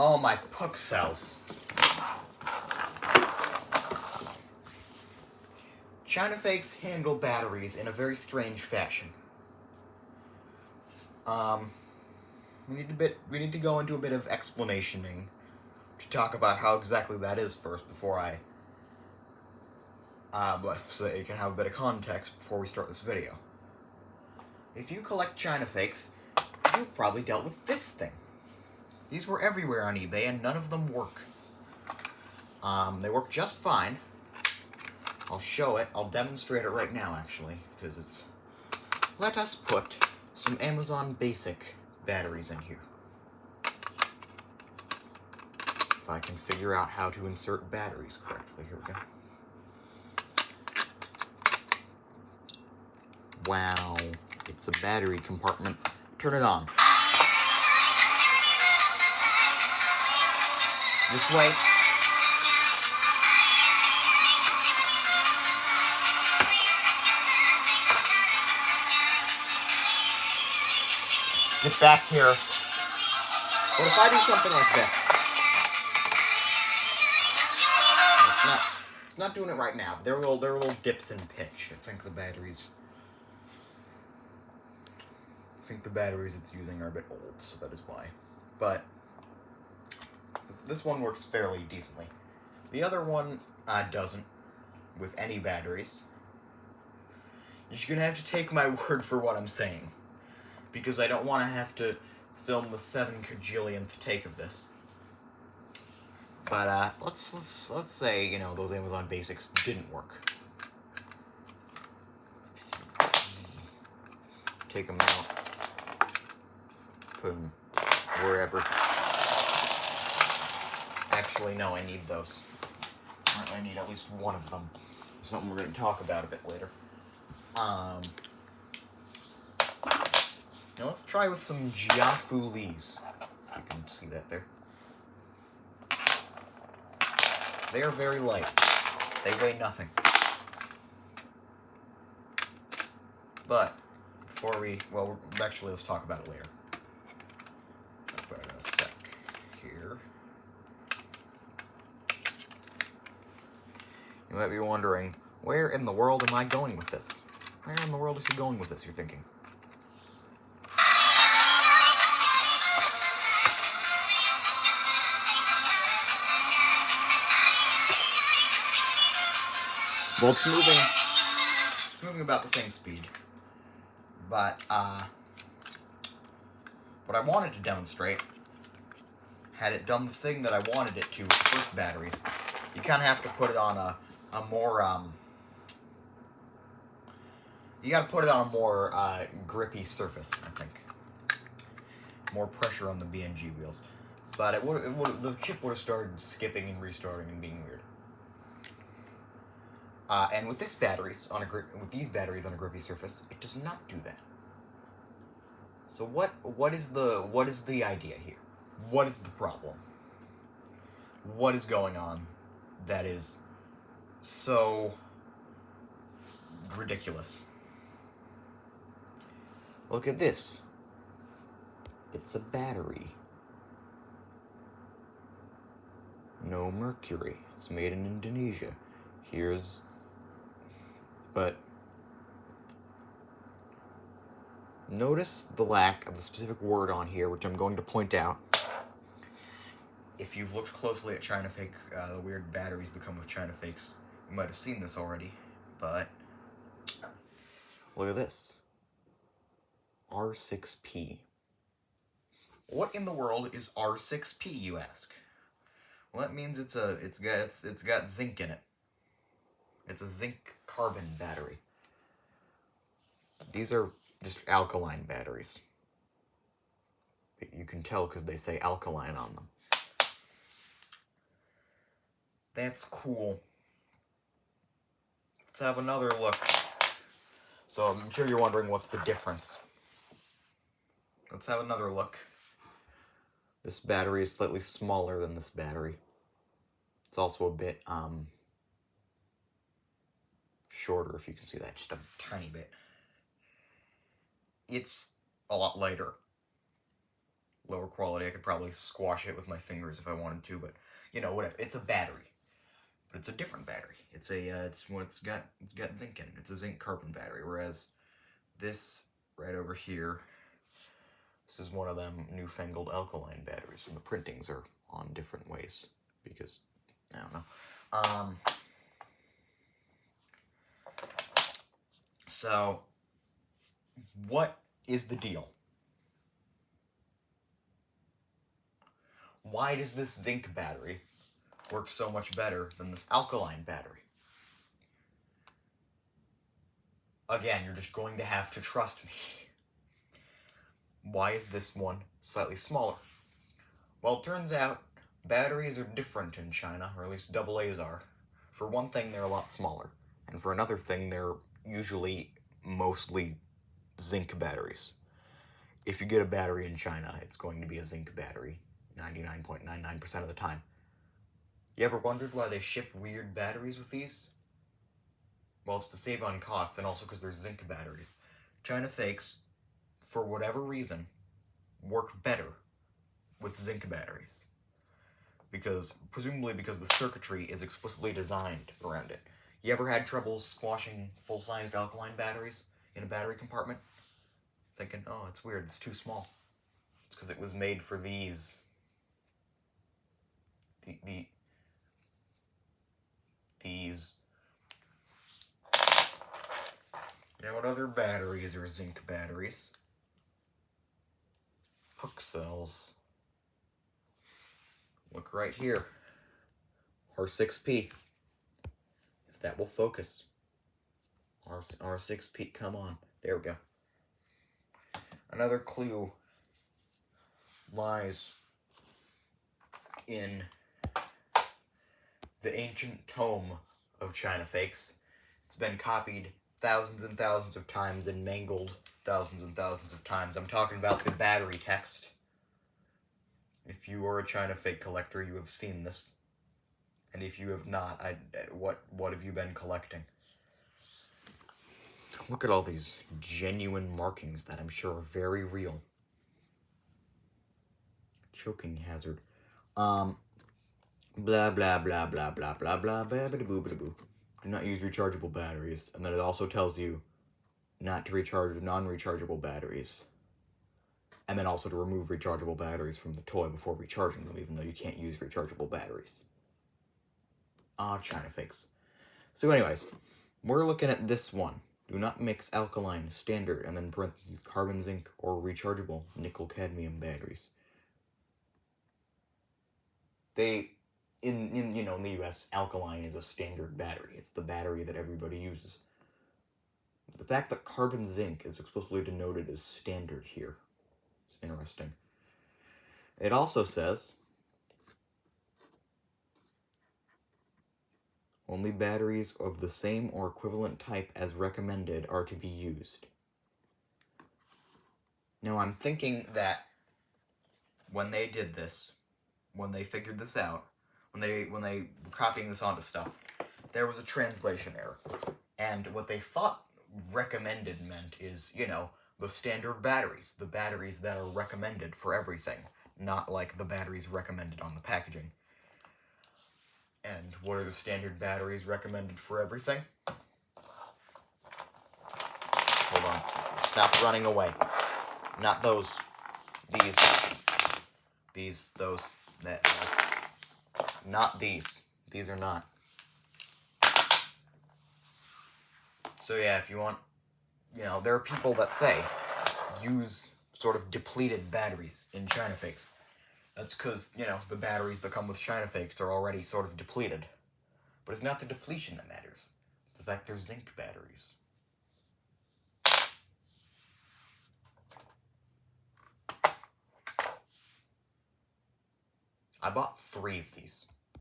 all my puck cells. Chinafakes handle batteries in a very strange fashion. We need to go into a bit of explanationing to talk about how exactly that is first before I so that you can have a bit of context before we start this video. If you collect Chinafakes, you've probably dealt with this thing. These were everywhere on eBay, and none of them work. They work just fine. I'll show it. I'll demonstrate it right now, actually, because it's... Let us put some Amazon Basic batteries in here. If I can figure out how to insert batteries correctly. Here we go. Wow, it's a battery compartment. Turn it on. This way. Get back here. What if I do something like this? It's not doing it right now. There are little dips in pitch. I think the batteries it's using are a bit old, so that is why. But this one works fairly decently. The other one doesn't, with any batteries. You're gonna have to take my word for what I'm saying, because I don't want to have to film the 7 kajillionth take of this. But let's say, you know, those Amazon Basics didn't work. Take them out. Put them wherever. Actually, no, I need those. I need at least one of them. Something we're going to talk about a bit later. Now let's try with some Jiafulis. You can see that there. They are very light. They weigh nothing. But before actually, let's talk about it later. I'll put it in a sec here. You might be wondering, where in the world am I going with this? Where in the world is he going with this, you're thinking? Well, it's moving about the same speed. But, what I wanted to demonstrate, had it done the thing that I wanted it to with the first batteries, you kind of have to put it on a more, you gotta put it on a more, grippy surface, I think. More pressure on the BNG wheels. But the chip would have started skipping and restarting and being weird. And with these batteries on a grippy surface, it does not do that. So what is the idea here? What is the problem? What is going on that is so ridiculous? Look at this. It's a battery. No mercury. It's made in Indonesia. But notice the lack of the specific word on here, which I'm going to point out. If you've looked closely at Chinafake, the weird batteries that come with Chinafakes, you might have seen this already, but look at this. R6P. What in the world is R6P, you ask? Well, that means it's got zinc in it. It's a zinc carbon battery. These are just alkaline batteries. You can tell because they say alkaline on them. That's cool. Let's have another look. So I'm sure you're wondering what's the difference. Let's have another look. This battery is slightly smaller than this battery. It's also a bit, shorter, if you can see that, just a tiny bit. It's a lot lighter. lower quality. I could probably squash it with my fingers if I wanted to, but, you know, whatever. It's a battery. But it's a different battery. It's got zinc in it. It's a zinc carbon battery, whereas this right over here, this is one of them newfangled alkaline batteries, and the printings are on different ways, because, I don't know. So, what is the deal? Why does this zinc battery work so much better than this alkaline battery? Again, you're just going to have to trust me. Why is this one slightly smaller? Well, it turns out batteries are different in China, or at least AA's are. For one thing, they're a lot smaller. And for another thing, they're usually mostly zinc batteries. If you get a battery in China, it's going to be a zinc battery, 99.99% of the time. You ever wondered why they ship weird batteries with these? Well, it's to save on costs, and also because they're zinc batteries. Chinafakes, for whatever reason, work better with zinc batteries. Presumably because the circuitry is explicitly designed around it. You ever had trouble squashing full-sized alkaline batteries in a battery compartment? Thinking, oh, it's weird, it's too small. It's because it was made for these. These. You know what other batteries are zinc batteries? Hook cells. Look right here. R6P. If that will focus. R6P, come on. There we go. Another clue lies in the ancient tome of Chinafakes. It's been copied thousands and thousands of times and mangled thousands and thousands of times. I'm talking about the battery text. If you are a Chinafake collector, you have seen this. And if you have not, what have you been collecting? Look at all these genuine markings that I'm sure are very real. Choking hazard. Blah, blah, blah, blah, blah, blah, blah, blah, boo. Do not use rechargeable batteries. And then it also tells you not to recharge non-rechargeable batteries. And then also to remove rechargeable batteries from the toy before recharging them, even though you can't use rechargeable batteries. Chinafakes. So anyways, we're looking at this one. Do not mix alkaline, standard, and then parentheses carbon, zinc, or rechargeable nickel-cadmium batteries. In the US, alkaline is a standard battery. It's the battery that everybody uses. The fact that carbon zinc is explicitly denoted as standard here is interesting. It also says only batteries of the same or equivalent type as recommended are to be used. Now I'm thinking that when they did this, when they figured this out, when they were copying this onto stuff, there was a translation error. And what they thought recommended meant is, the standard batteries, the batteries that are recommended for everything, not like the batteries recommended on the packaging. And what are the standard batteries recommended for everything? Hold on. Stop running away. Not those. These, those, that, not these. These are not. So yeah, if you want, there are people that say use sort of depleted batteries in Chinafakes. That's because, the batteries that come with Chinafakes are already sort of depleted. But it's not the depletion that matters. It's the fact they're zinc batteries. I bought 3 of these.